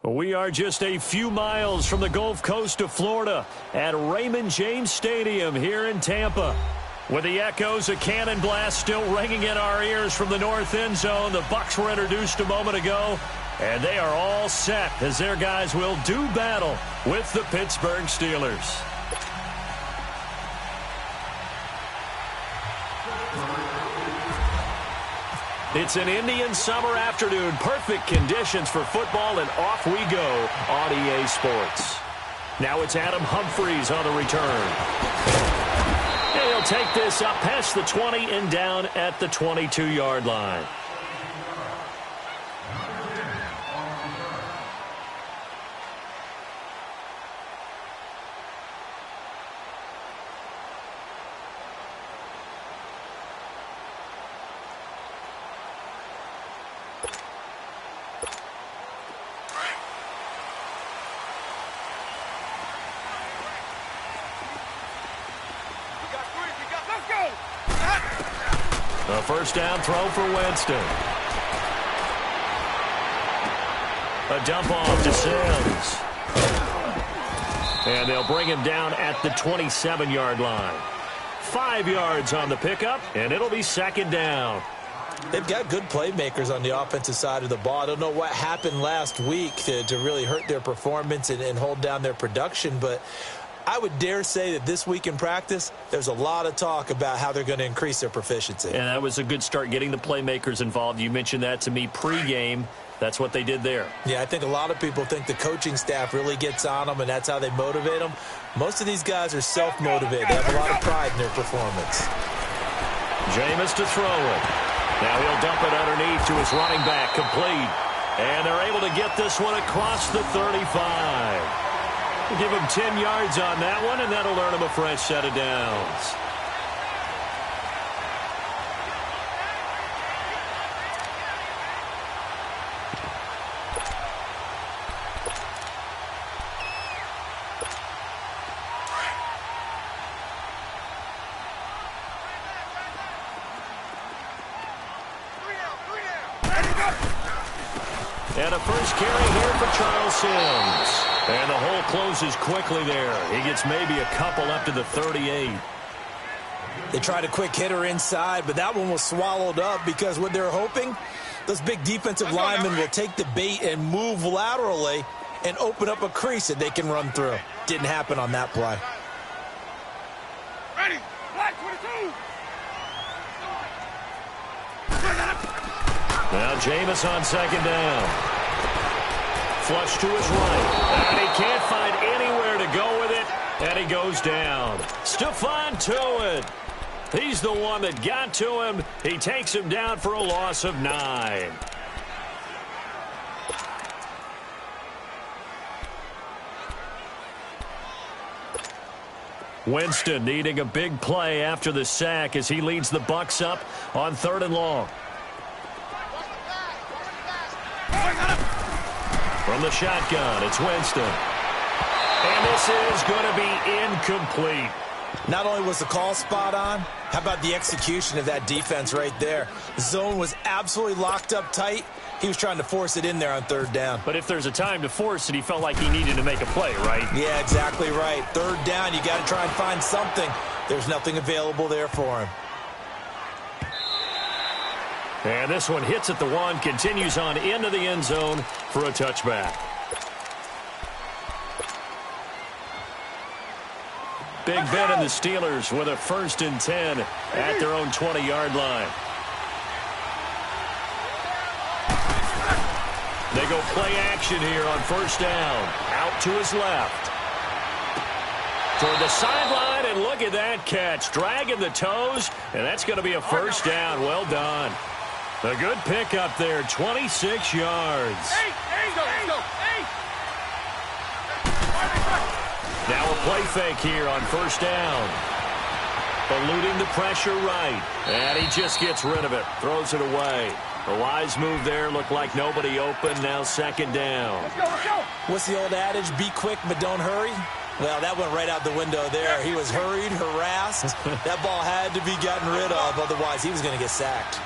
We are just a few miles from the Gulf Coast of Florida at Raymond James Stadium here in Tampa. With the echoes of cannon blast still ringing in our ears from the north end zone, the Bucs were introduced a moment ago, and they are all set as their guys will do battle with the Pittsburgh Steelers. It's an Indian summer afternoon. Perfect conditions for football, and off we go on EA Sports. Now it's Adam Humphries on the return. And he'll take this up past the 20 and down at the 22-yard line. A first down throw for Winston. A dump off to Sims. And they'll bring him down at the 27-yard line. 5 yards on the pickup, and it'll be second down. They've got good playmakers on the offensive side of the ball. I don't know what happened last week to really hurt their performance and hold down their production, but I would dare say that this week in practice, there's a lot of talk about how they're going to increase their proficiency. And that was a good start, getting the playmakers involved. You mentioned that to me pregame. That's what they did there. Yeah, I think a lot of people think the coaching staff really gets on them, and that's how they motivate them. Most of these guys are self-motivated. They have a lot of pride in their performance. Jameis to throw it. Now he'll dump it underneath to his running back, complete. And they're able to get this one across the 35. Give him 10 yards on that one, and that'll earn him a fresh set of downs. And a first carry here for Charles Sims. And the hole closes quickly there. He gets maybe a couple up to the 38. They tried a quick hitter inside, but that one was swallowed up because what they're hoping, those big defensive linemen will take the bait and move laterally and open up a crease that they can run through. Didn't happen on that play. Ready, black 22. Now Jameis on second down. Flush to his right. And he can't find anywhere to go with it. And he goes down. Stephon Tuitt. He's the one that got to him. He takes him down for a loss of 9. Winston needing a big play after the sack as he leads the Bucs up on 3rd and long. From the shotgun, it's Winston. And this is going to be incomplete. Not only was the call spot on, how about the execution of that defense right there? The zone was absolutely locked up tight. He was trying to force it in there on 3rd down. But if there's a time to force it, he felt like he needed to make a play, right? Yeah, exactly right. 3rd down, you got to try and find something. There's nothing available there for him. And this one hits at the 1, continues on into the end zone for a touchback. Big Ben and the Steelers with a 1st and 10 at their own 20-yard line. They go play action here on 1st down. Out to his left. Toward the sideline, and look at that catch. Dragging the toes, and that's going to be a 1st down. Well done. A good pickup there, 26 yards. Now a play fake here on 1st down. Eluding the pressure right. And he just gets rid of it. Throws it away. A wise move there. Looked like nobody open. Now 2nd down. Let's go, let's go. What's the old adage? Be quick, but don't hurry. Well, that went right out the window there. He was hurried, harassed. That ball had to be gotten rid of. Otherwise, he was going to get sacked.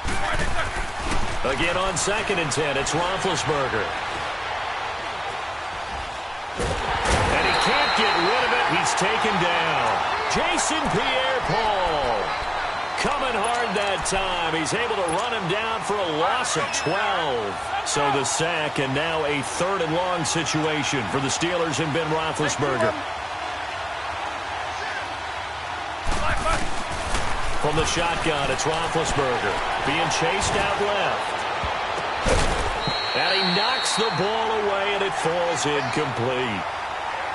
Again on 2nd and 10, it's Roethlisberger. taken down. Jason Pierre-Paul coming hard that time. He's able to run him down for a loss of 12. So the sack, and now a 3rd and long situation for the Steelers and Ben Roethlisberger. From the shotgun, it's Roethlisberger being chased out left. And he knocks the ball away, and it falls incomplete.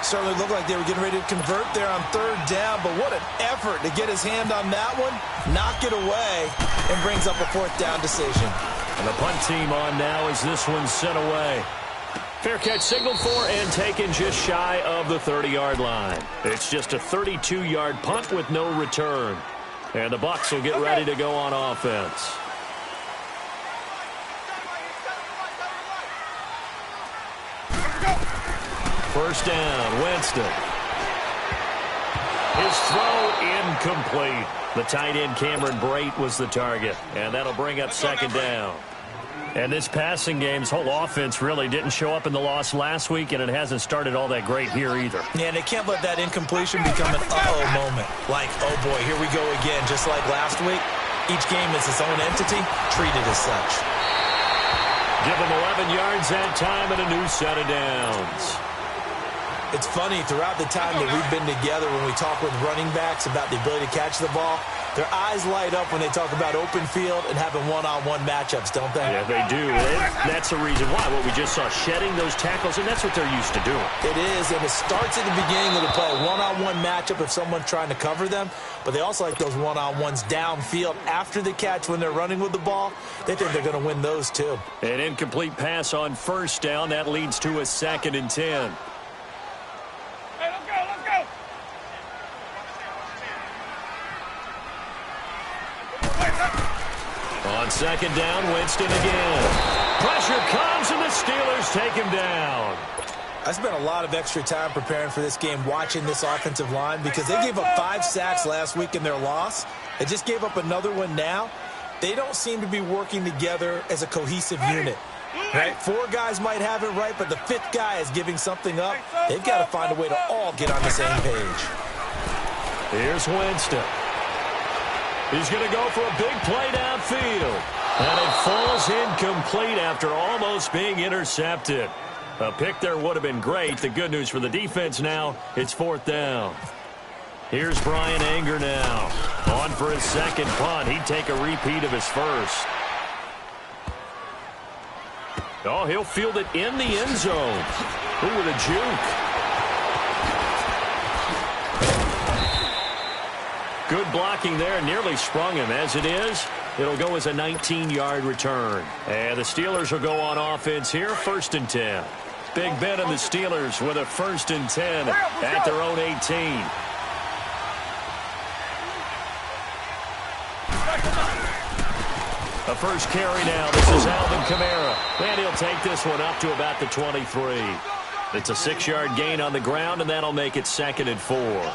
Certainly looked like they were getting ready to convert there on 3rd down, but what an effort to get his hand on that one, knock it away, and brings up a 4th down decision. And the punt team on now as this one's sent away. Fair catch signaled for and taken just shy of the 30-yard line. It's just a 32-yard punt with no return. And the Bucs will get ready to go on offense. First down, Winston. His throw incomplete. The tight end Cameron Brate was the target, and that'll bring up 2nd down. And this passing game's whole offense really didn't show up in the loss last week, and it hasn't started all that great here either. Yeah, and they can't let that incompletion become an uh-oh moment. Like, oh boy, here we go again. Just like last week, each game is its own entity, treated as such. Give them 11 yards that time and a new set of downs. It's funny, throughout the time that we've been together, when we talk with running backs about the ability to catch the ball, their eyes light up when they talk about open field and having one-on-one matchups, don't they? Yeah, they do. That's the reason why. What we just saw, shedding those tackles, and that's what they're used to doing. It is, and it starts at the beginning of the play. One-on-one matchup if someone's trying to cover them, but they also like those one-on-ones downfield after the catch when they're running with the ball. They think they're going to win those, too. An incomplete pass on 1st down. That leads to a 2nd and 10. On 2nd down, Winston again. Pressure comes, and the Steelers take him down. I spent a lot of extra time preparing for this game, watching this offensive line, because they gave up 5 sacks last week in their loss. They just gave up another one now. They don't seem to be working together as a cohesive unit. Right? 4 guys might have it right, but the 5th guy is giving something up. They've got to find a way to all get on the same page. Here's Winston. He's going to go for a big play downfield. And it falls incomplete after almost being intercepted. A pick there would have been great. The good news for the defense now, it's 4th down. Here's Brian Anger now. On for his 2nd punt. He'd take a repeat of his 1st. Oh, he'll field it in the end zone. Ooh, with a juke. Good blocking there, nearly sprung him. As it is, it'll go as a 19-yard return. And the Steelers will go on offense here, 1st and 10. Big Ben and the Steelers with a 1st and 10 at their own 18. The first carry now. This is Alvin Kamara. And he'll take this one up to about the 23. It's a 6-yard gain on the ground, and that'll make it 2nd and 4.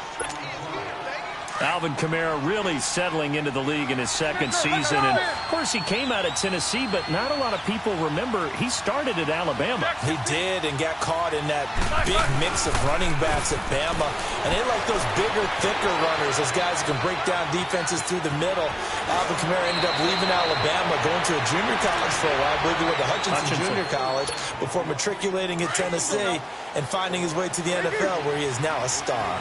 Alvin Kamara really settling into the league in his 2nd season. And, of course, he came out of Tennessee, but not a lot of people remember he started at Alabama. He did, and got caught in that big mix of running backs at Bama. And they like those bigger, thicker runners, those guys who can break down defenses through the middle. Alvin Kamara ended up leaving Alabama, going to a junior college for a while. I believe he went to Hutchinson Junior College before matriculating at Tennessee and finding his way to the NFL, where he is now a star.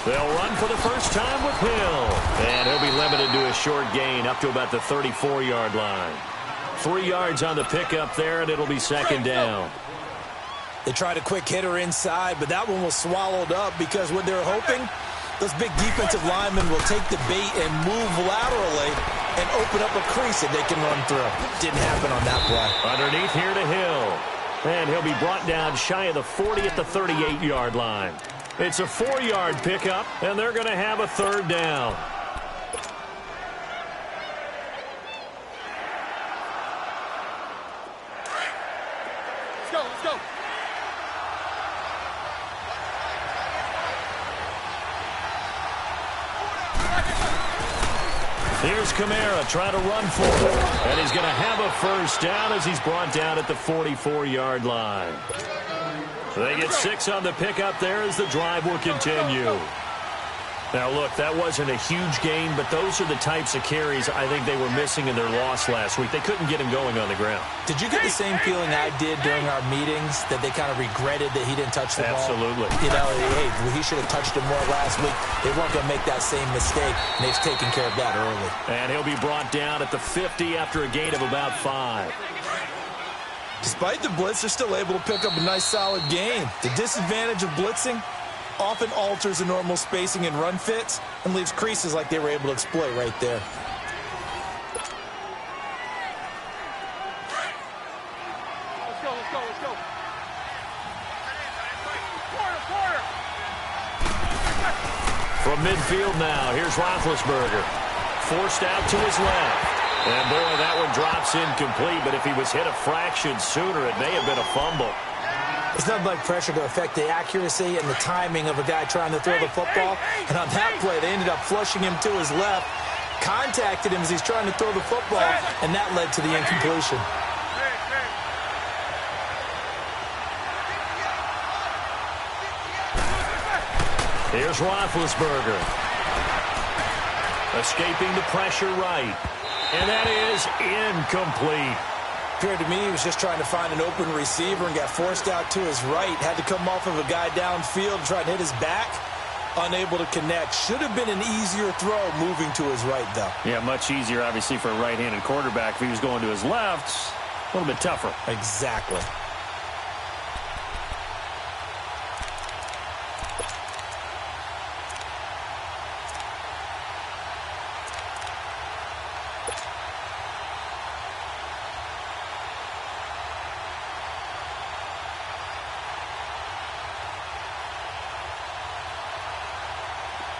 They'll run for the first time with Hill. And he'll be limited to a short gain up to about the 34-yard line. 3 yards on the pickup there, and it'll be 2nd down. They tried a quick hitter inside, but that one was swallowed up because what they're hoping, those big defensive linemen will take the bait and move laterally and open up a crease that they can run through. Didn't happen on that play. Underneath here to Hill. And he'll be brought down shy of the 40 at the 38-yard line. It's a 4-yard pickup, and they're going to have a 3rd down. Let's go, let's go. Here's Kamara trying to run for it. And he's going to have a first down as he's brought down at the 44-yard line. They get 6 on the pickup there as the drive will continue. Now, look, that wasn't a huge gain, but those are the types of carries I think they were missing in their loss last week. They couldn't get him going on the ground. Did you get the same feeling I did during our meetings, that they kind of regretted that he didn't touch the ball? Absolutely. You know, hey, he should have touched it more last week. They weren't going to make that same mistake, and they've taken care of that early. And he'll be brought down at the 50 after a gain of about 5. Despite the blitz, they're still able to pick up a nice, solid gain. The disadvantage of blitzing often alters the normal spacing and run fits and leaves creases like they were able to exploit right there. Let's go. Quarter. From midfield now, here's Roethlisberger. Forced out to his left. And, boy, that one drops incomplete, but if he was hit a fraction sooner, it may have been a fumble. It's nothing like pressure to affect the accuracy and the timing of a guy trying to throw the football. And on that play, they ended up flushing him to his left, contacted him as he's trying to throw the football, and that led to the incompletion. Here's Roethlisberger. Escaping the pressure right. And that is incomplete. Appeared to me he was just trying to find an open receiver and got forced out to his right. Had to come off of a guy downfield and try to hit his back. Unable to connect. Should have been an easier throw moving to his right, though. Yeah, much easier, obviously, for a right-handed quarterback. If he was going to his left, a little bit tougher. Exactly.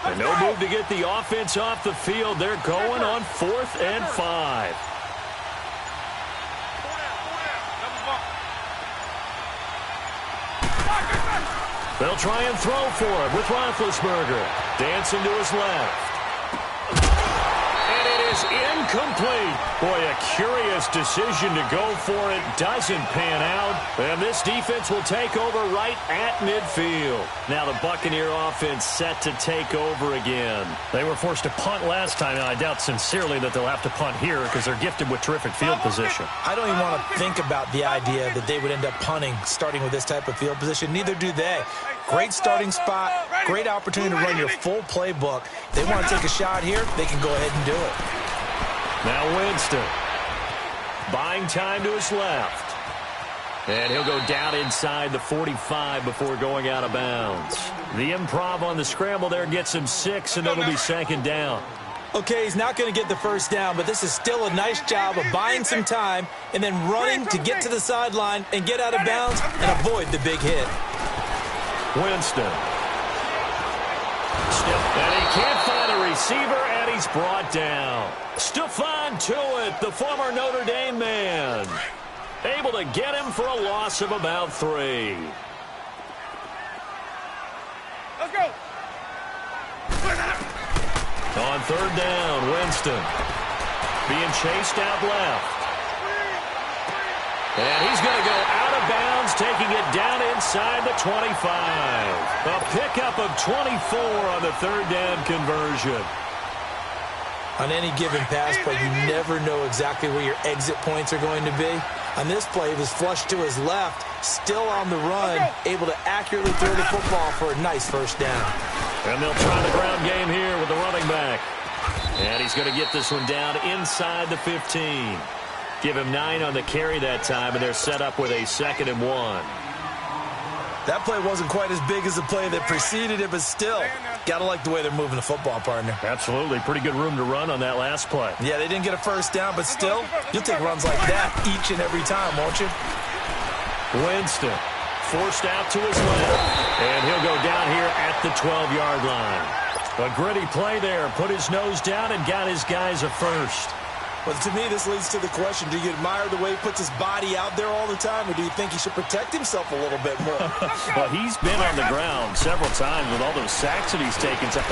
And no move to get the offense off the field. They're going on 4th and 5. They'll try and throw for it with Roethlisberger. Dancing to his left. And it is incomplete. Boy, a curious decision to go for it. Doesn't pan out. And this defense will take over right at midfield. Now the Buccaneer offense set to take over again. They were forced to punt last time, and I doubt sincerely that they'll have to punt here because they're gifted with terrific field position. I don't even want to think about the idea that they would end up punting starting with this type of field position. Neither do they. Great starting spot, great opportunity to run your full playbook. If they want to take a shot here, they can go ahead and do it. Now Winston. Buying time to his left. And he'll go down inside the 45 before going out of bounds. The improv on the scramble there gets him 6, and it'll be 2nd down. Okay, he's not going to get the first down, but this is still a nice job of buying some time and then running to get to the sideline and get out of bounds and avoid the big hit. Winston. And he can't find a receiver, and he's brought down. Stephon Tuitt, the former Notre Dame man, able to get him for a loss of about 3. Let's go. On 3rd down, Winston being chased out left. And he's going to go out of bounds, taking it down inside the 25. A pickup of 24 on the 3rd down conversion. On any given pass play, you never know exactly where your exit points are going to be. On this play, he was flushed to his left, still on the run, able to accurately throw the football for a nice first down. And they'll try the ground game here with the running back. And he's going to get this one down inside the 15. Give him 9 on the carry that time, and they're set up with a 2nd and 1. That play wasn't quite as big as the play that preceded it, but still, got to like the way they're moving the football, partner. Absolutely. Pretty good room to run on that last play. Yeah, they didn't get a first down, but still, you'll take runs like that each and every time, won't you? Winston forced out to his left, and he'll go down here at the 12-yard line. A gritty play there. Put his nose down and got his guys a first. Well, to me, this leads to the question, do you admire the way he puts his body out there all the time, or do you think he should protect himself a little bit more? Well, he's been on the ground several times with all those sacks that he's taken. And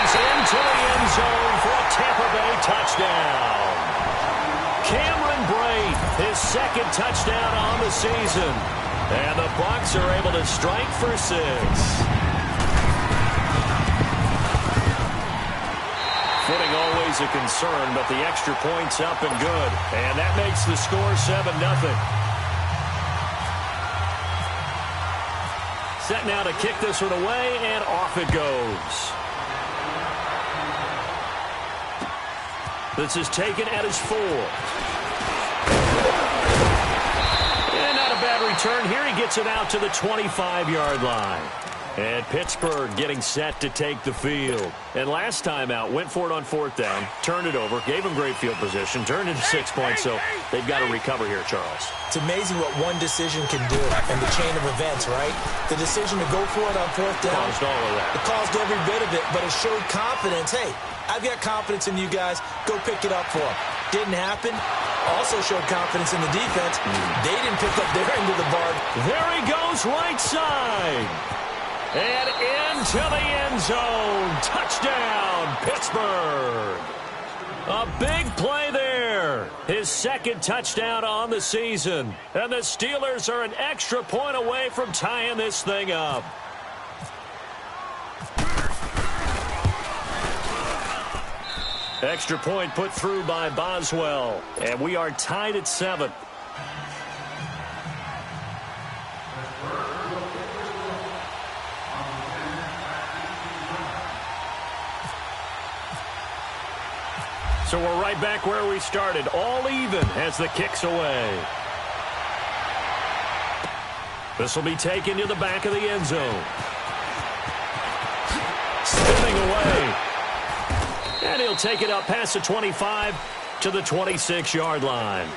he's into the end zone for a Tampa Bay touchdown. Cameron Brate, his second touchdown on the season. And the Bucs are able to strike for 6. Footing always a concern, but the extra point's up and good. And that makes the score 7-0. Set now to kick this one away, and off it goes. This is taken at his 4. And not a bad return here. He gets it out to the 25-yard line. And Pittsburgh getting set to take the field. And last time out, went for it on 4th down, turned it over, gave him great field position, turned into 6 points, so they've got to recover here, Charles. It's amazing what one decision can do in the chain of events, right? The decision to go for it on 4th down. Caused all of that. It caused every bit of it, but it showed confidence. Hey, I've got confidence in you guys. Go pick it up for them. Didn't happen. Also showed confidence in the defense. They didn't pick up their end of the bargain. There he goes, right side. And into the end zone. Touchdown, Pittsburgh. A big play there. His second touchdown on the season. And the Steelers are an extra point away from tying this thing up. Extra point put through by Boswell. And we are tied at 7. So we're right back where we started. All even as the kick's away. This will be taken to the back of the end zone. Spinning away. And he'll take it up past the 25 to the 26-yard line.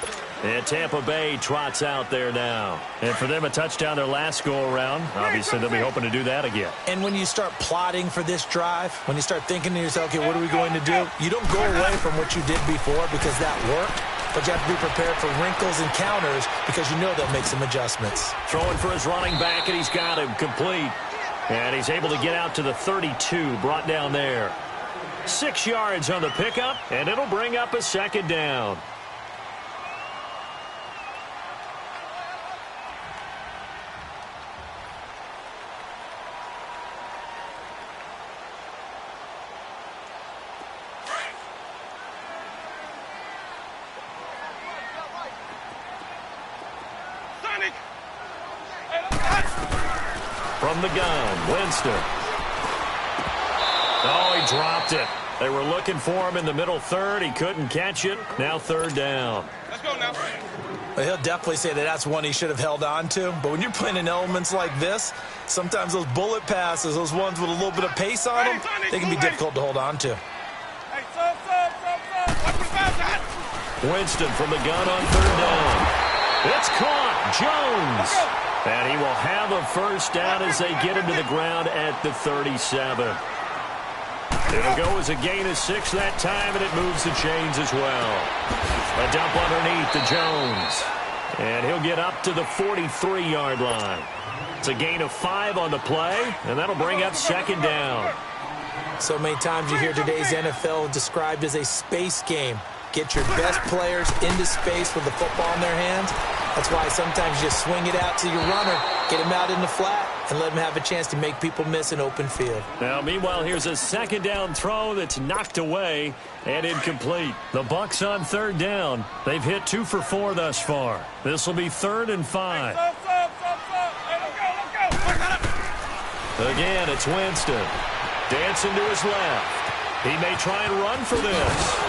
And Tampa Bay trots out there now. And for them, a touchdown their last go-around. Obviously, they'll be hoping to do that again. And when you start plotting for this drive, when you start thinking to yourself, okay, what are we going to do? You don't go away from what you did before because that worked. But you have to be prepared for wrinkles and counters because you know they'll make some adjustments. Throwing for his running back, and he's got him complete. And he's able to get out to the 32, brought down there. 6 yards on the pickup, and it'll bring up a second down. From the gun, Winston. Oh, he dropped it. They were looking for him in the middle third. He couldn't catch it. Now 3rd down. Let's go now. Well, he'll definitely say that that's one he should have held on to. But when you're playing in elements like this, sometimes those bullet passes, those ones with a little bit of pace on them, they can be difficult to hold on to. Hey, sub. Watch the pass. Winston from the gun on 3rd down. It's caught. Jones. And he will have a first down as they get him to the ground at the 37. It'll go as a gain of 6 that time, and it moves the chains as well. A dump underneath to Jones. And he'll get up to the 43-yard line. It's a gain of 5 on the play, and that'll bring up 2nd down. So many times you hear today's NFL described as a space game. Get your best players into space with the football in their hands. That's why sometimes you just swing it out to your runner, get him out in the flat, and let him have a chance to make people miss an open field. Now, meanwhile, here's a 2nd down throw that's knocked away and incomplete. The Bucs on 3rd down. They've hit 2 for 4 thus far. This will be 3rd and 5. Sub. Hey, let's go. Again, it's Winston. Dancing to his left. He may try and run for this.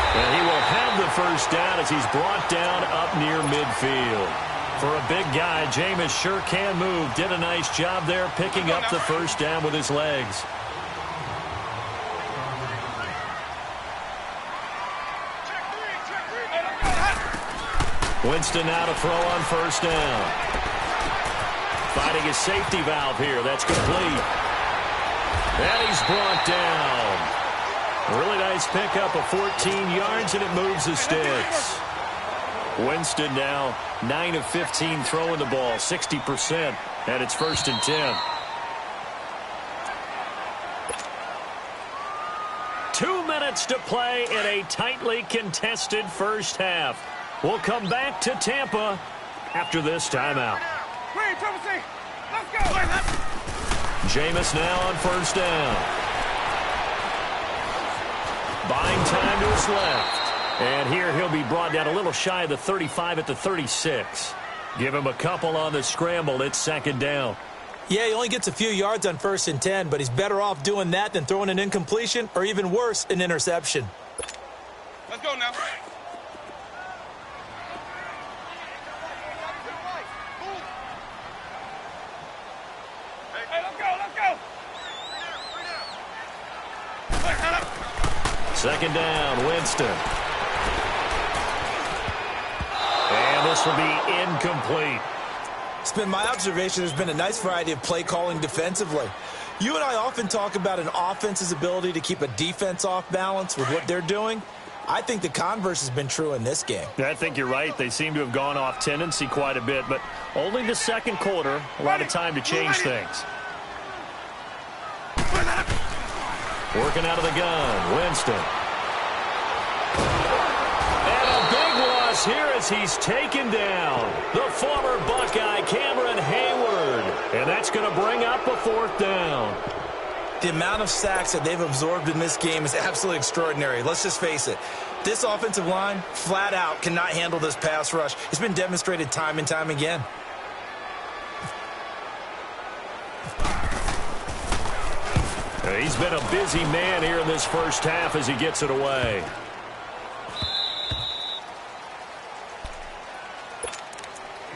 And he will have the first down as he's brought down up near midfield. For a big guy, Jameis sure can move. Did a nice job there picking up the first down with his legs. Winston now to throw on first down. Finding his safety valve here. That's complete. And he's brought down. Really nice pickup of 14 yards, and it moves the sticks. Winston now 9 of 15 throwing the ball, 60%, and it's 1st and 10. 2 minutes to play in a tightly contested first half. We'll come back to Tampa after this timeout. Let's go. Jameis now on 1st down. Buying time to his left. And here he'll be brought down a little shy of the 35 at the 36. Give him a couple on the scramble. It's 2nd down. Yeah, he only gets a few yards on 1st and 10, but he's better off doing that than throwing an incompletion or even worse, an interception. Let's go now. Hey, let's go, let's go. 2nd down, Winston. And this will be incomplete. It's been my observation there's been a nice variety of play calling defensively. You and I often talk about an offense's ability to keep a defense off balance with what they're doing. I think the converse has been true in this game. I think you're right. They seem to have gone off tendency quite a bit, but only the 2nd quarter, a lot of time to change things. Working out of the gun, Winston. Here as he's taken down the former Buckeye Cameron Hayward, and that's going to bring up a 4th down. The amount of sacks that they've absorbed in this game is absolutely extraordinary. Let's just face it. This offensive line, flat out, cannot handle this pass rush. It's been demonstrated time and time again. He's been a busy man here in this first half as he gets it away.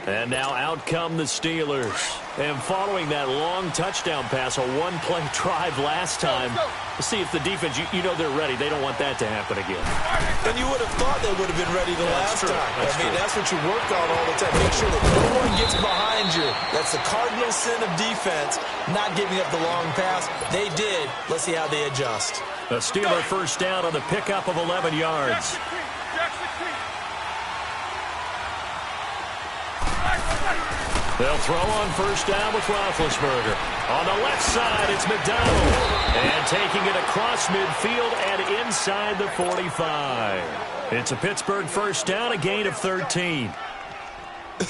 And now out come the Steelers. And following that long touchdown pass, a one-play drive last time, let's see if the defense, you know they're ready. They don't want that to happen again. And you would have thought they would have been ready the last time. That's what you work on all the time. Make sure that no one gets behind you. That's the cardinal sin of defense, not giving up the long pass. They did. Let's see how they adjust. A Steeler 1st down on the pickup of 11 yards. They'll throw on 1st down with Roethlisberger. On the left side, it's McDonald. And taking it across midfield and inside the 45. It's a Pittsburgh 1st down, a gain of 13.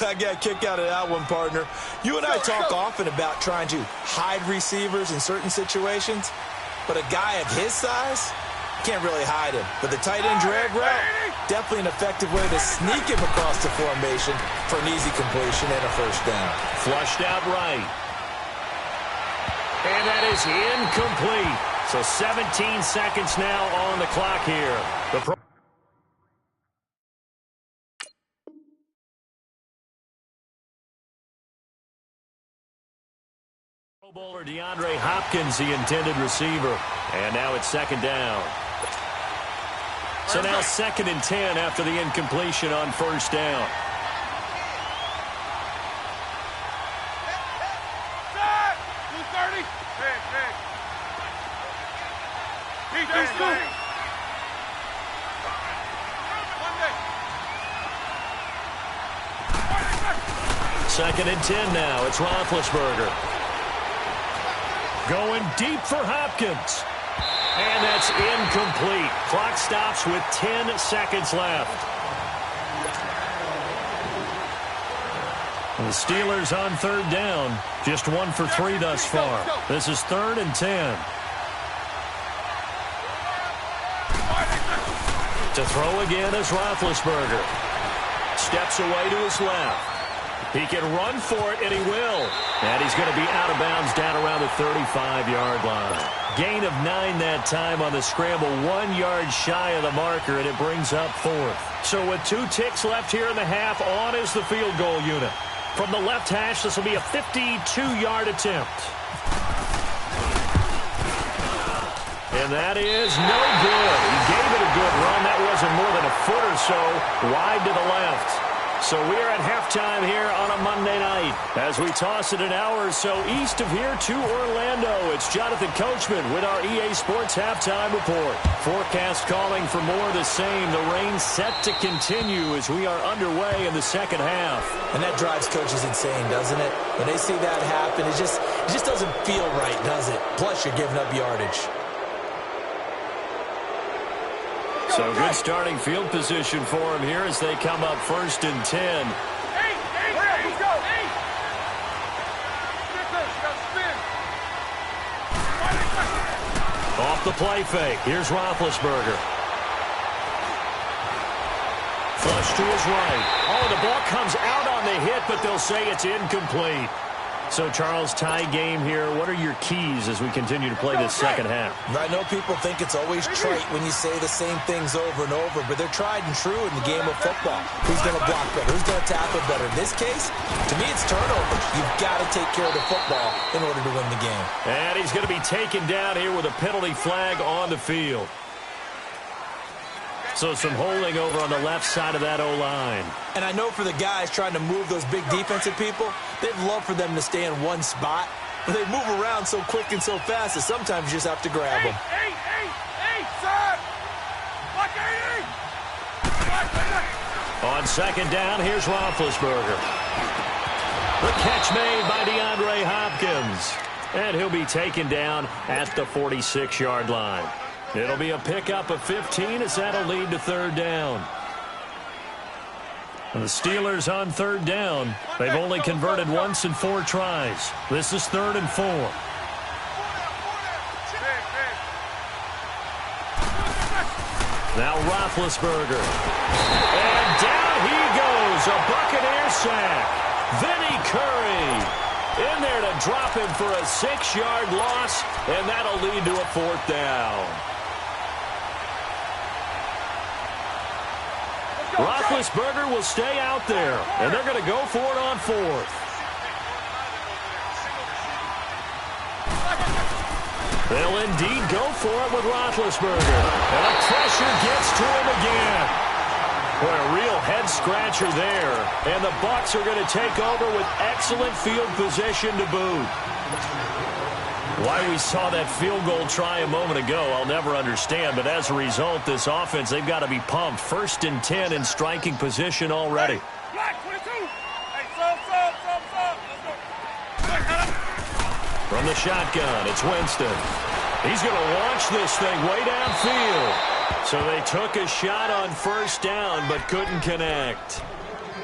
I got a kick out of that one, partner. You and I talk often about trying to hide receivers in certain situations, but a guy of his size can't really hide him. But the tight end drag route, definitely an effective way to sneak him across the formation for an easy completion and a 1st down. Flushed out right. And that is incomplete. So 17 seconds now on the clock here. The Pro Bowler DeAndre Hopkins, the intended receiver. And now it's 2nd down. So now 2nd and 10 after the incompletion on 1st down. Second and 10 now. It's Roethlisberger. Going deep for Hopkins. And that's incomplete. Clock stops with 10 seconds left. The Steelers on 3rd down. Just 1 for 3 thus far. This is 3rd and 10. To throw again is Roethlisberger. Steps away to his left. He can run for it, and he will. And he's going to be out of bounds down around the 35-yard line. Gain of 9 that time on the scramble, 1 yard shy of the marker, and it brings up 4th. So with 2 ticks left here in the half, on is the field goal unit. From the left hash, this will be a 52-yard attempt. And that is no good. He gave it a good run. That wasn't more than a foot or so wide to the left. So we are at halftime here on a Monday night. As we toss it an hour or so east of here to Orlando, it's Jonathan Coachman with our EA Sports Halftime Report. Forecast calling for more of the same. The rain set to continue as we are underway in the second half. And that drives coaches insane, doesn't it? When they see that happen, it just doesn't feel right, does it? Plus, you're giving up yardage. So good starting field position for him here as they come up 1st and 10. Let's go. Off the play fake. Here's Roethlisberger. Flush to his right. Oh, the ball comes out on the hit, but they'll say it's incomplete. So, Charles, tie game here. What are your keys as we continue to play this second half? I know people think it's always trite when you say the same things over and over, but they're tried and true in the game of football. Who's going to block better? Who's going to tackle better? In this case, to me, it's turnovers. You've got to take care of the football in order to win the game. And he's going to be taken down here with a penalty flag on the field. So some holding over on the left side of that O-line. And I know for the guys trying to move those big defensive people, they'd love for them to stay in one spot, but they move around so quick and so fast that sometimes you just have to grab them. Sir! On second down, here's Roethlisberger. The catch made by DeAndre Hopkins. And he'll be taken down at the 46-yard line. It'll be a pickup of 15 as that'll lead to third down. The Steelers on third down. They've only converted once in 4 tries. This is 3rd and 4. Now Roethlisberger. And down he goes. A Buccaneer sack. Vinny Curry in there to drop him for a 6-yard loss, and that'll lead to a 4th down. Roethlisberger will stay out there, and they're going to go for it on 4th. They'll indeed go for it with Roethlisberger. And the pressure gets to him again. Boy, a real head-scratcher there. And the Bucs are going to take over with excellent field position to boot. Why we saw that field goal try a moment ago, I'll never understand. But as a result, this offense, they've got to be pumped. 1st and 10 in striking position already. Black 22. Hey, sub. Let's go. From the shotgun, it's Winston. He's going to launch this thing way downfield. So they took a shot on 1st down, but couldn't connect.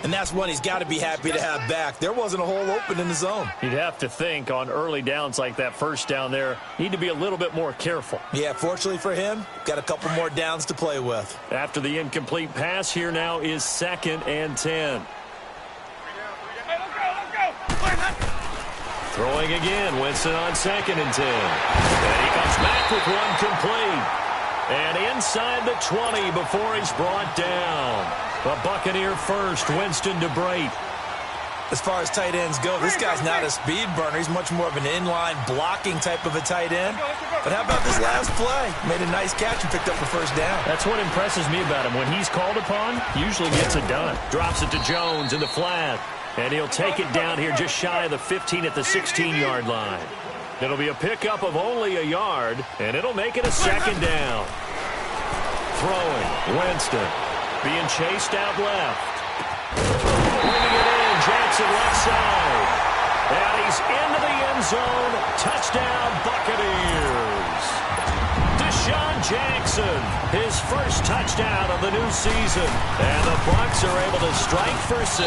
And that's one he's got to be happy to have back. There wasn't a hole open in the zone. You'd have to think on early downs like that 1st down there, need to be a little bit more careful. Yeah, fortunately for him, got a couple more downs to play with. After the incomplete pass, here now is 2nd and 10. Hey, let's go. Throwing again, Winston on 2nd and 10. And he comes back with one complete. And inside the 20 before he's brought down. The Buccaneer first, Winston to Brate. As far as tight ends go, this guy's not a speed burner. He's much more of an inline blocking type of a tight end. But how about this last play? Made a nice catch and picked up the 1st down. That's what impresses me about him. When he's called upon, usually gets it done. Drops it to Jones in the flat. And he'll take it down here just shy of the 15 at the 16-yard line. It'll be a pickup of only a yard, and it'll make it a 2nd down. Throwing, Winston. Being chased out left. Bringing it in, Jackson left side. And he's into the end zone. Touchdown, Buccaneers. Deshaun Jackson, his first touchdown of the new season. And the Bucs are able to strike for 6.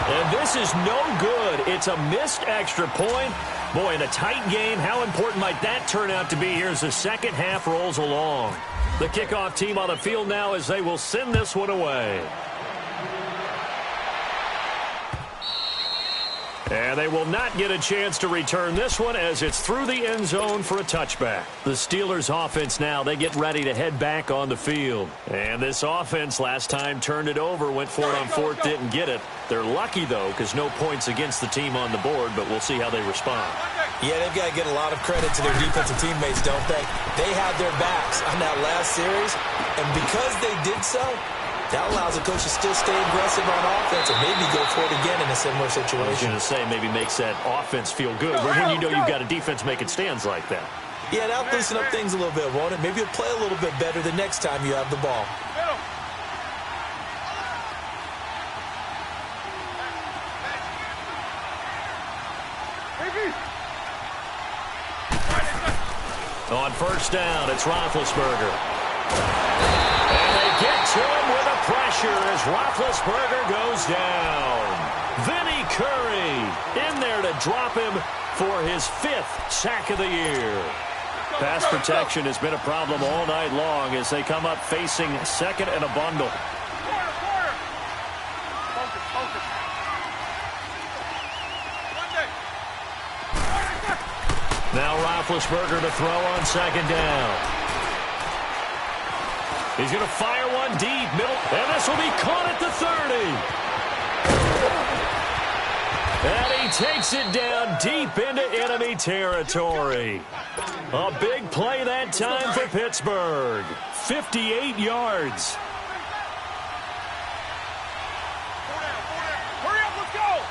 And this is no good. It's a missed extra point. Boy, in a tight game, how important might that turn out to be here as the second half rolls along? The kickoff team on the field now as they will send this one away. And they will not get a chance to return this one as it's through the end zone for a touchback. The Steelers offense now, they get ready to head back on the field. And this offense last time turned it over, went for it on 4th, didn't get it. They're lucky, though, because no points against the team on the board, but we'll see how they respond. Yeah, they've got to get a lot of credit to their defensive teammates, don't they? They had their backs on that last series, and because they did so, That allows the coach to still stay aggressive on offense and maybe go for it again in a similar situation. I was going to say maybe makes that offense feel good. But when you know you've got a defense making stands like that. Yeah, that'll loosen up things a little bit, won't it? Maybe you'll play a little bit better the next time you have the ball. On first down, it's Roethlisberger. And they get to him with a pressure as Roethlisberger goes down. Vinny Curry in there to drop him for his 5th sack of the year. Pass protection has been a problem all night long as they come up facing second and a bundle. Now Roethlisberger to throw on second down. He's going to fire one deep, middle, and this will be caught at the 30. And he takes it down deep into enemy territory. A big play that time for Pittsburgh. 58 yards. Hurry up, let's go!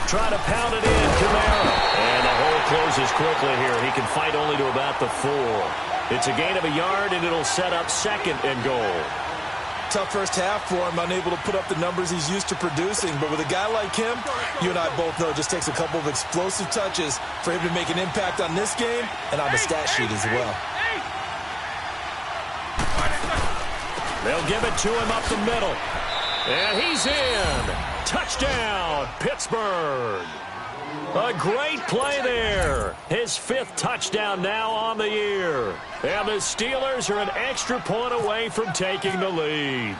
Try to pound it in, Kamara. And the hole closes quickly here. He can fight only to about the 4. It's a gain of a yard, and it'll set up second and goal. Tough first half for him, unable to put up the numbers he's used to producing. But with a guy like him, you and I both know it just takes a couple of explosive touches for him to make an impact on this game and on the stat sheet as well. They'll give it to him up the middle. And he's in. Touchdown, Pittsburgh. A great play there. His 5th touchdown now on the year. And the Steelers are an extra point away from taking the lead.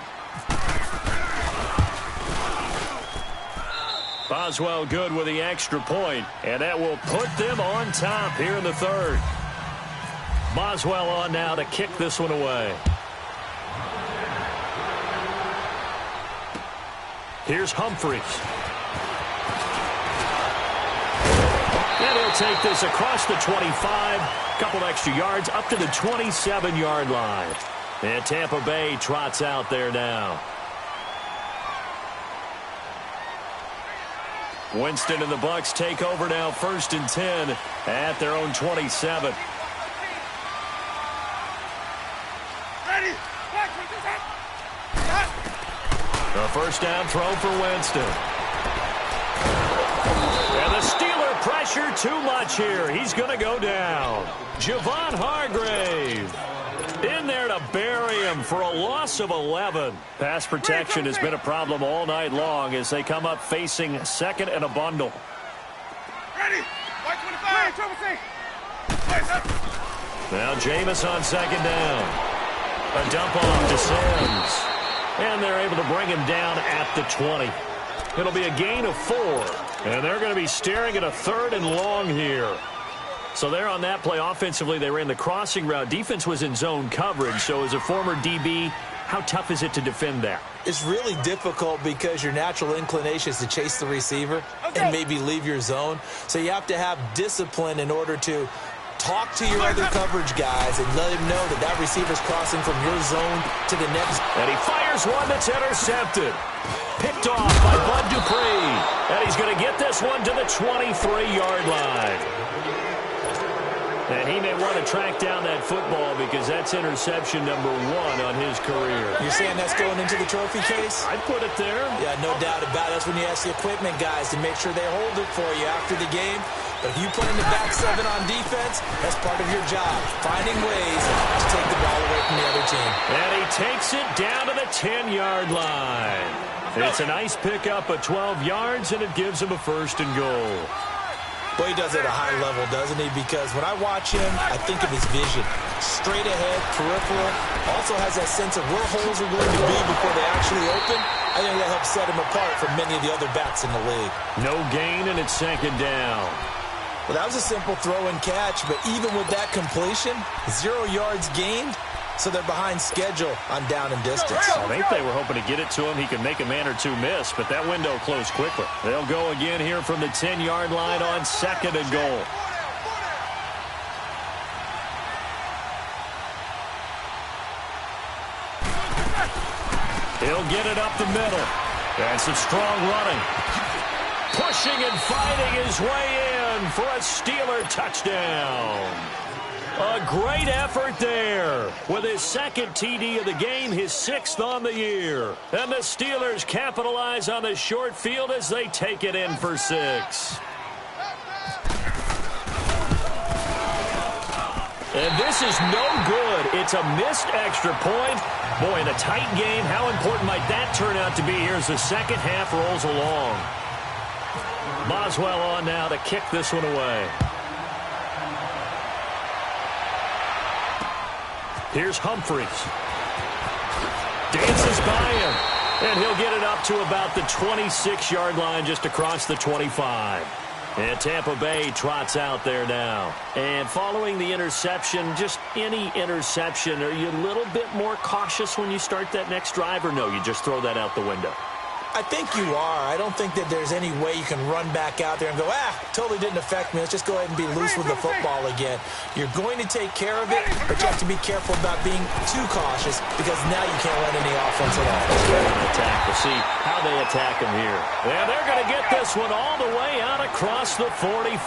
Boswell good with the extra point, and that will put them on top here in the 3rd. Boswell on now to kick this one away. Here's Humphries. And he'll take this across the 25. Couple extra yards up to the 27-yard line. And Tampa Bay trots out there now. Winston and the Bucs take over now, 1st and 10 at their own 27. Ready? A first down throw for Winston. And the Steeler pressure too much here. He's going to go down. Javon Hargrave in there to bury him for a loss of 11. Pass protection has been a problem all night long as they come up facing second and a bundle. Ready? White 25. Now Jameis on second down. A dump off to Sims. And they're able to bring him down at the 20. It'll be a gain of 4. And they're going to be staring at a 3rd and long here. So there on that play, offensively, they ran the crossing route. Defense was in zone coverage. So as a former DB, how tough is it to defend that? It's really difficult because your natural inclination is to chase the receiver and maybe leave your zone. So you have to have discipline in order to talk to your other coverage guys and let him know that that receiver's crossing from your zone to the next. And he fires one that's intercepted. Picked off by Bud Dupree. And he's going to get this one to the 23-yard line. And he may want to track down that football because that's interception number 1 on his career. You're saying that's going into the trophy case? I'd put it there. Yeah, no doubt about it. That's when you ask the equipment guys to make sure they hold it for you after the game. But if you play in the back 7 on defense, that's part of your job, finding ways to take the ball away from the other team. And he takes it down to the 10-yard line. It's a nice pickup of 12 yards, and it gives him a 1st and goal. Well, he does it at a high level, doesn't he? Because when I watch him, I think of his vision. Straight ahead, peripheral. Also has that sense of where holes are going to be before they actually open. I think that helps set him apart from many of the other backs in the league. No gain, and it's 2nd down. Well, that was a simple throw and catch, but even with that completion, 0 yards gained, so they're behind schedule on down and distance. I think they were hoping to get it to him. He can make a man or two miss, but that window closed quickly. They'll go again here from the 10-yard line on 2nd and goal. He'll get it up the middle. And some strong running. Pushing and fighting his way in for a Steeler touchdown. A great effort there. With his second TD of the game, his 6th on the year. And the Steelers capitalize on the short field as they take it in for 6. And this is no good. It's a missed extra point. Boy, in a tight game, how important might that turn out to be here as the second half rolls along. Boswell on now to kick this one away. Here's Humphries. Dances by him. And he'll get it up to about the 26-yard line just across the 25. And Tampa Bay trots out there now. And following the interception, just any interception, are you a little bit more cautious when you start that next drive, or no, you just throw that out the window? I think you are. I don't think that there's any way you can run back out there and go, totally didn't affect me. Let's just go ahead and be loose with the football again. You're going to take care of it, but you have to be careful about being too cautious because now you can't run any offense at all. Attack. We'll see how they attack him here. And they're going to get this one all the way out across the 45.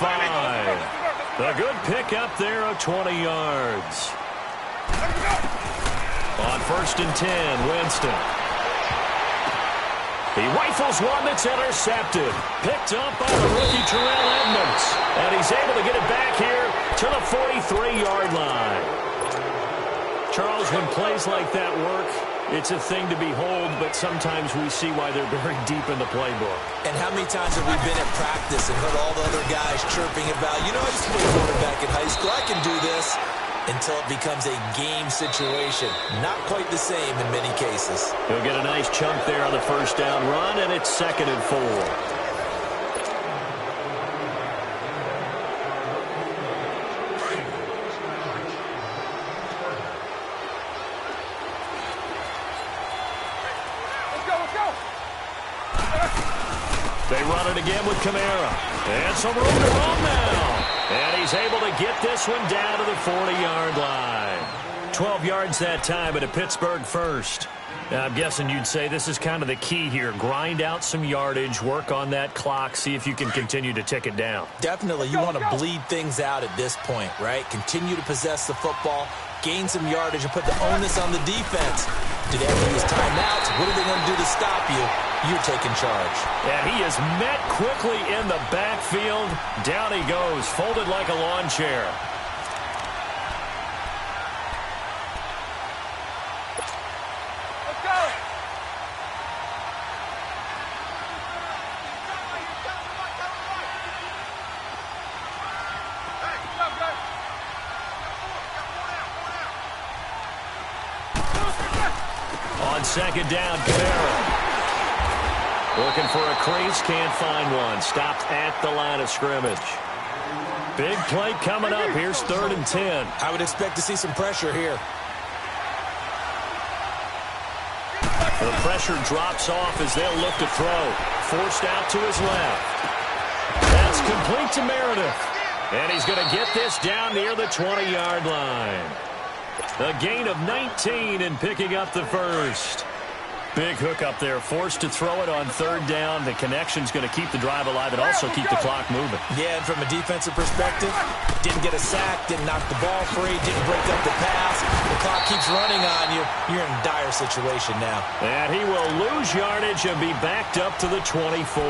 A good pick up there of 20 yards. On 1st and 10, Winston. He rifles one that's intercepted. Picked up by the rookie Terrell Edmonds. And he's able to get it back here to the 43-yard line. Charles, when plays like that work, it's a thing to behold, but sometimes we see why they're very deep in the playbook. And how many times have we been at practice and heard all the other guys chirping about, I used to play quarterback in high school, I can do this, until it becomes a game situation. Not quite the same in many cases. He'll get a nice chunk there on the first down run, and it's 2nd and 4. They run it again with Kamara. And some room to run now. And he's able to get this one down to the 40-yard line. 12 yards that time, but a Pittsburgh first. Now, I'm guessing you'd say this is kind of the key here. Grind out some yardage, work on that clock, see if you can continue to tick it down. Definitely. You want to bleed things out at this point, right? Continue to possess the football, gain some yardage, and put the onus on the defense. Do they have to use timeouts? What are they going to do to stop you? You're taking charge. Yeah, he is met quickly in the backfield. Down he goes, folded like a lawn chair. Let's go. Hey, come on, guys. On 2nd down, Kamara. Looking for a crease, can't find one. Stopped at the line of scrimmage. Big play coming up. Here's 3rd and 10. I would expect to see some pressure here. The pressure drops off as they'll look to throw. Forced out to his left. That's complete to Meredith. And he's going to get this down near the 20-yard line. A gain of 19 and picking up the first. Big hook up there, forced to throw it on 3rd down. The connection's going to keep the drive alive and also keep the clock moving. Yeah, and from a defensive perspective, didn't get a sack, didn't knock the ball free, didn't break up the pass. The clock keeps running on you. You're in a dire situation now. And he will lose yardage and be backed up to the 24.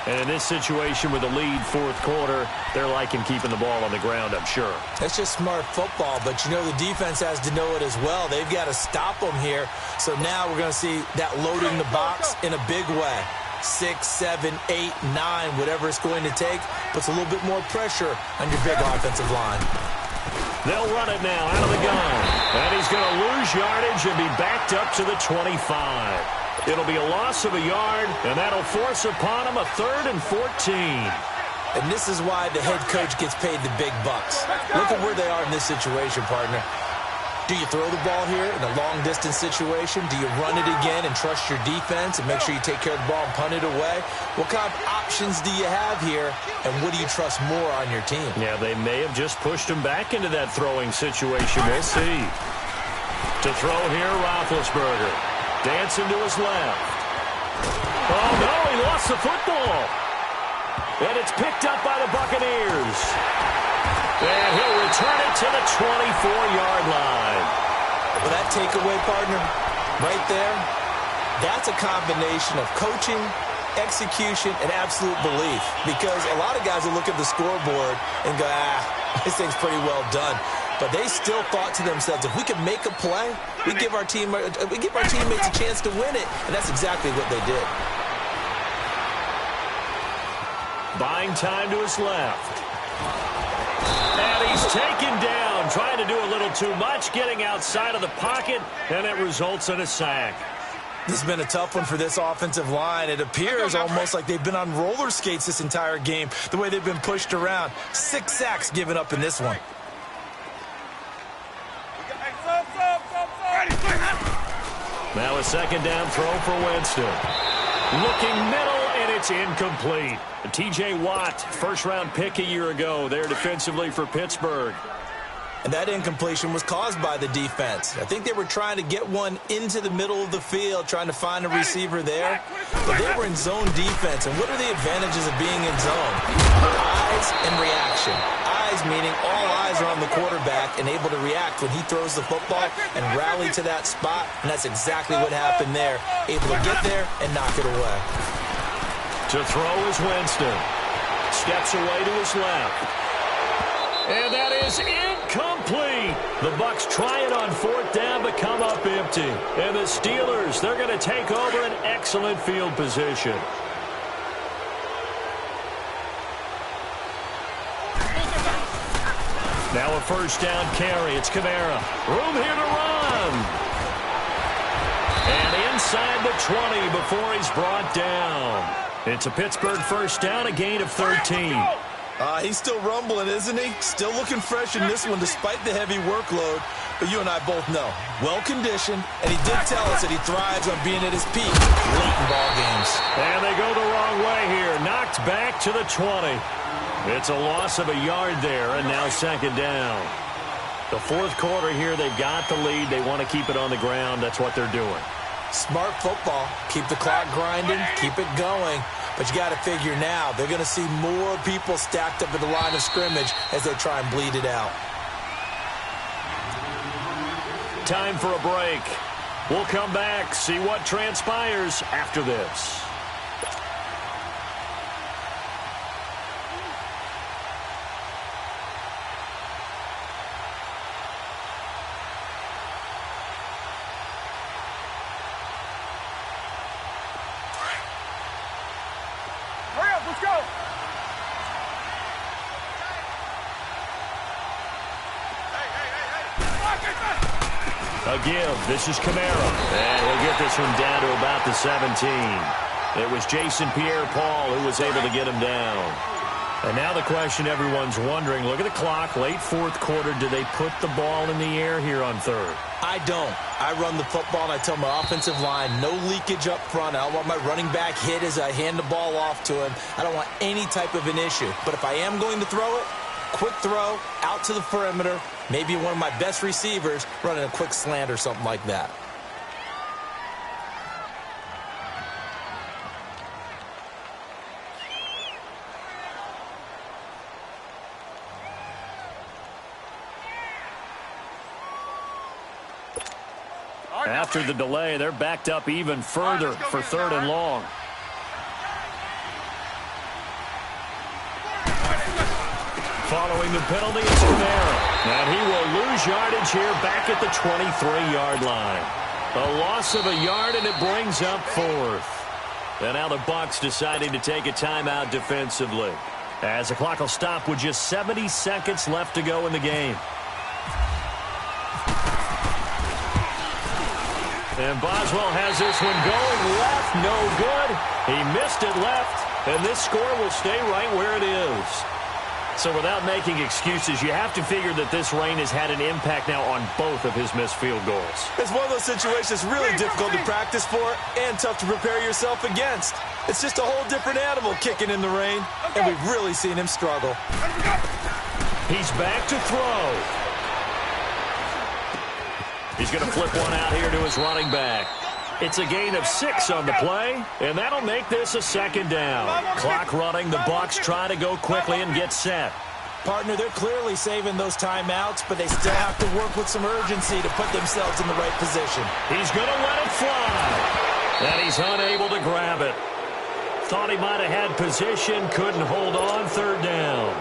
And in this situation with the lead 4th quarter, they're liking keeping the ball on the ground, I'm sure. That's just smart football, but you know the defense has to know it as well. They've got to stop them here. So now we're going to see that loading the box in a big way. 6, 7, 8, 9, whatever it's going to take, puts a little bit more pressure on your big offensive line. They'll run it now out of the gun. And he's going to lose yardage and be backed up to the 25. It'll be a loss of a yard, and that'll force upon him a 3rd and 14. And this is why the head coach gets paid the big bucks. Look at where they are in this situation, partner. Do you throw the ball here in a long-distance situation? Do you run it again and trust your defense and make sure you take care of the ball and punt it away? What kind of options do you have here, and what do you trust more on your team? Yeah, they may have just pushed him back into that throwing situation. We'll see. To throw here, Roethlisberger. Dancing to his left. Oh, no, he lost the football. And it's picked up by the Buccaneers. And he'll return it to the 24-yard line. Well, that takeaway, partner, right there, that's a combination of coaching, execution, and absolute belief. Because a lot of guys will look at the scoreboard and go, this thing's pretty well done. But they still thought to themselves, if we can make a play, we give our teammates a chance to win it. And that's exactly what they did. Buying time to his left. And he's taken down, trying to do a little too much, getting outside of the pocket, and it results in a sack. This has been a tough one for this offensive line. It appears almost like they've been on roller skates this entire game, the way they've been pushed around. 6 sacks given up in this one. Now a second down throw for Winston. Looking middle, and it's incomplete. T.J. Watt, first-round pick a year ago there defensively for Pittsburgh. And that incompletion was caused by the defense. I think they were trying to get one into the middle of the field, trying to find a receiver there. But they were in zone defense. And what are the advantages of being in zone? Eyes and reaction. Eyes meaning all eyes are on the quarterback and able to react when he throws the football and rally to that spot. And that's exactly what happened there. Able to get there and knock it away. To throw is Winston. Steps away to his left. And that is incomplete. The Bucs try it on 4th down but come up empty. And the Steelers, they're going to take over an excellent field position. Now a first down carry. It's Kamara. Room here to run. And inside the 20 before he's brought down. It's a Pittsburgh first down, a gain of 13. He's still rumbling, isn't he? Still looking fresh in this one despite the heavy workload. But you and I both know, well-conditioned, and he did tell us that he thrives on being at his peak late in ball games. And they go the wrong way here. Knocked back to the 20. It's a loss of a yard there, and now second down. The fourth quarter here, they've got the lead. They want to keep it on the ground. That's what they're doing. Smart football. Keep the clock grinding. Keep it going. But you got to figure now, they're going to see more people stacked up at the line of scrimmage as they try and bleed it out. Time for a break. We'll come back, see what transpires after this. Let's go. A give. This is Kamara. And he'll get this one down to about the 17. It was Jason Pierre-Paul who was able to get him down. And now the question everyone's wondering, look at the clock, late fourth quarter, do they put the ball in the air here on third? I don't. I run the football, and I tell my offensive line, no leakage up front. I don't want my running back hit as I hand the ball off to him. I don't want any type of an issue. But if I am going to throw it, quick throw, out to the perimeter, maybe one of my best receivers running a quick slant or something like that. After the delay, they're backed up even further for third and long. Following the penalty, it's Kamara. And he will lose yardage here back at the 23-yard line. A loss of a yard, and it brings up fourth. And now the Bucs deciding to take a timeout defensively, as the clock will stop with just 70 seconds left to go in the game. And Boswell has this one going left, no good. He missed it left, and this score will stay right where it is. So without making excuses, you have to figure that this rain has had an impact now on both of his missed field goals. It's one of those situations really difficult to practice for and tough to prepare yourself against. It's just a whole different animal kicking in the rain, and we've really seen him struggle. He's back to throw. He's going to flip one out here to his running back. It's a gain of 6 on the play, and that'll make this a second down. Clock running. The Bucs try to go quickly and get set. Partner, they're clearly saving those timeouts, but they still have to work with some urgency to put themselves in the right position. He's going to let it fly, and he's unable to grab it. Thought he might have had position, couldn't hold on, third down.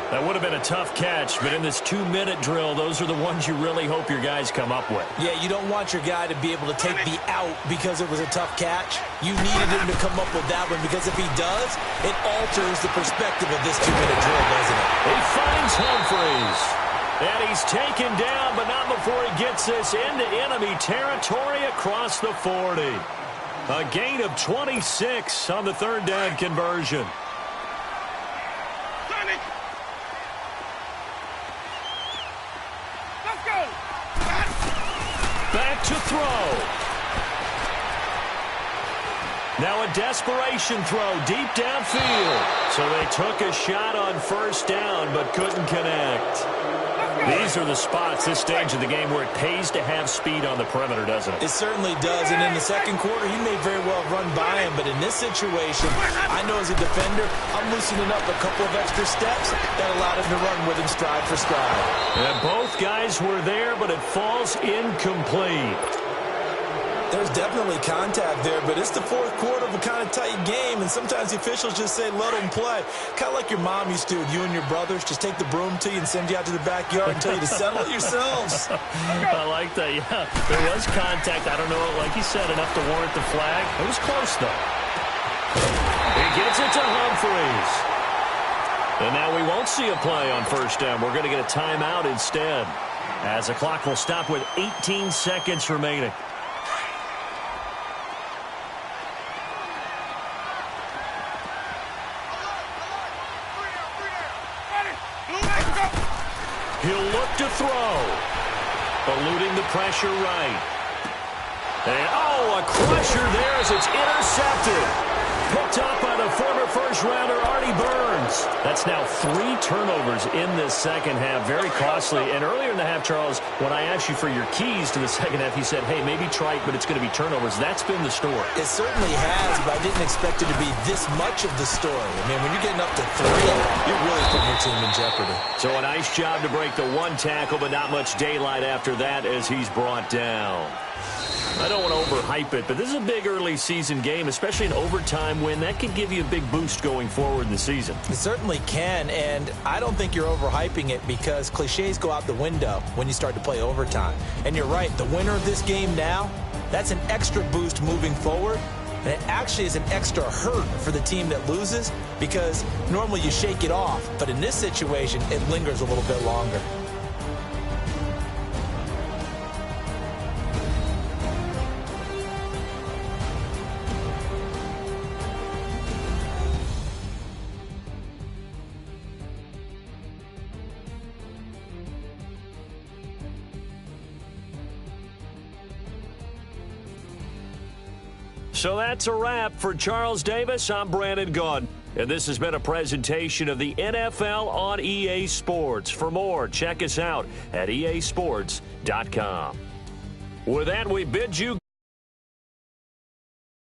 That would have been a tough catch, but in this 2-minute drill, those are the ones you really hope your guys come up with. Yeah, you don't want your guy to be able to take the out because it was a tough catch. You needed him to come up with that one because if he does, it alters the perspective of this 2-minute drill, doesn't it? He finds Humphreys. And he's taken down, but not before he gets this into enemy territory across the 40. A gain of 26 on the third down conversion. Back to throw. Now a desperation throw deep downfield. So they took a shot on first down but couldn't connect. These are the spots, this stage of the game, where it pays to have speed on the perimeter, doesn't it? It certainly does. And in the second quarter, he may very well run by him. But in this situation, I know as a defender, I'm loosening up a couple of extra steps that allowed him to run with him stride for stride. And both guys were there, but it falls incomplete. There's definitely contact there, but it's the fourth quarter of a kind of tight game, and sometimes the officials just say, let them play. Kind of like your mom used to with you and your brothers. Just take the broom to you and send you out to the backyard and tell you to settle it yourselves. I like that, yeah. There was contact. I don't know, like you said, enough to warrant the flag. It was close, though. He gets it to Humphreys. And now we won't see a play on first down. We're going to get a timeout instead, as the clock will stop with 18 seconds remaining. He'll look to throw. Eluding the pressure right. And, oh, a crusher there as it's intercepted. Picked up by the former first-rounder Artie Burns. That's now 3 turnovers in this second half. Very costly. And earlier in the half, Charles, when I asked you for your keys to the second half, you said, hey, maybe trite, but it's going to be turnovers. That's been the story. It certainly has, but I didn't expect it to be this much of the story. I mean, when you're getting up to 3, you're really putting your team in jeopardy. So a nice job to break the 1 tackle, but not much daylight after that as he's brought down. I don't want to overhype it, but this is a big early season game, especially an overtime win. That could give you a big boost going forward in the season. It certainly can, and I don't think you're overhyping it because cliches go out the window when you start to play overtime. And you're right, the winner of this game now, that's an extra boost moving forward, and it actually is an extra hurt for the team that loses because normally you shake it off, but in this situation, it lingers a little bit longer. So that's a wrap for Charles Davis. I'm Brandon Gaudin, and this has been a presentation of the NFL on EA Sports. For more, check us out at easports.com. With that, we bid you